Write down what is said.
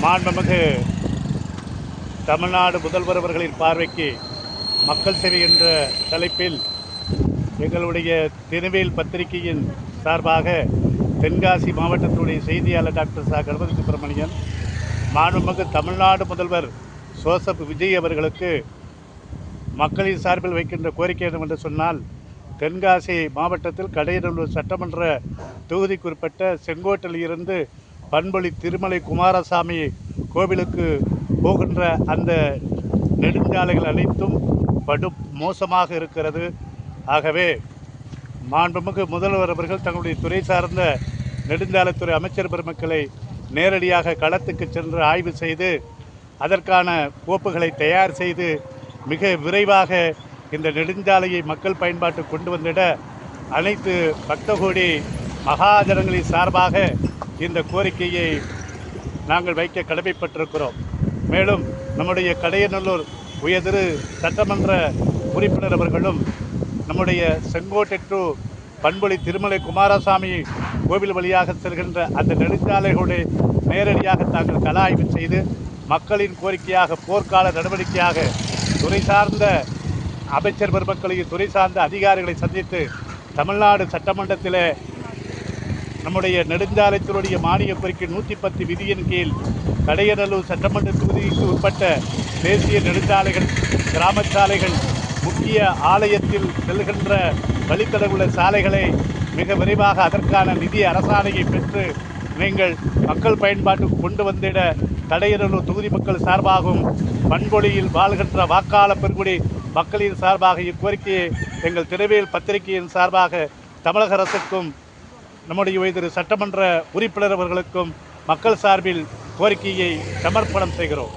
மாண்புமிகு தமிழ்நாடு முதல்வர் அவர்களின் பார்வைக்கு மக்கள் சேவை என்ற தலைப்பில் எங்களுடைய தினவேல் பத்திரிகையின் சார்பாக தென்காசி மாவட்டத்துடைய செய்தியாளர் டாக்டர் ச கணபதி சுப்பிரமணியன் மாண்புமிகு தமிழ்நாடு முதல்வர் ஜோசப் விஜய் அவர்களுக்கு மக்களின் சார்பில் வைக்கின்ற கோரிக்கை என்னவென்று சொன்னால், தென்காசி மாவட்டத்தில் கடையநல்லூர் சட்டமன்ற தொகுதிக்குட்பட்ட செங்கோட்டில் இருந்து பண்பொழி திருமலை குமாரசாமி கோவிலுக்கு போகின்ற அந்த நெடுஞ்சாலைகள் அனைத்தும் படும் மோசமாக இருக்கிறது. ஆகவே மாண்புமிகு முதல்வர் அவர்கள் தங்களுடைய துறை சார்ந்த நெடுஞ்சாலைத்துறை அமைச்சர் பெருமக்களை நேரடியாக களத்துக்கு சென்று ஆய்வு செய்து அதற்கான கோப்புகளை தயார் செய்து மிக விரைவாக இந்த நெடுஞ்சாலையை மக்கள் பயன்பாட்டு கொண்டு வந்திட அனைத்து பக்தகோடி மகாஜனங்களின் சார்பாக இந்த கோரிக்கையை நாங்கள் வைக்க கடமைப்பட்டிருக்கிறோம். மேலும் நம்முடைய கடையநல்லூர் உயர்திரு சட்டமன்ற உறுப்பினர் அவர்களும் நம்முடைய செங்கோட்டை டு பண்பொழி திருமலை குமாரசாமி கோவில் வழியாக செல்கின்ற அந்த நெடுஞ்சாலைகளுடைய நேரடியாக தாங்கள் கள ஆய்வு செய்து மக்களின் கோரிக்கையாக போர்க்கால நடவடிக்கையாக துறை சார்ந்த அமைச்சர் பெருமக்களையும் துறை சார்ந்த அதிகாரிகளை சந்தித்து தமிழ்நாடு சட்டமன்றத்தில் நம்முடைய நெடுஞ்சாலைத்துறையுடைய மானிய கோரிக்கை 110 விதியின் கீழ் கடையநல்லூர் சட்டமன்ற தொகுதிக்கு உட்பட்ட தேசிய நெடுஞ்சாலைகள், கிராம சாலைகள், முக்கிய ஆலயத்தில் செல்கின்ற வழித்தட உள்ள சாலைகளை மிக விரைவாக அதற்கான நிதி அரசாணையை பெற்று நீங்கள் மக்கள் பயன்பாட்டுக்கு கொண்டு வந்திட கடையநல்லூர் தொகுதி மக்கள் சார்பாகவும் பண்பொழியில் வாழ்கின்ற வாக்காளர் பெருங்குடி மக்களின் சார்பாக இக்கோரிக்கையை எங்கள் தினவேல் பத்திரிகையின் சார்பாக தமிழக அரசுக்கும் நம்முடைய உயர்திரு சட்டமன்ற உறுப்பினர் அவர்களுக்கும் மக்கள் சார்பில் கோரிக்கையை சமர்ப்பணம் செய்கிறோம்.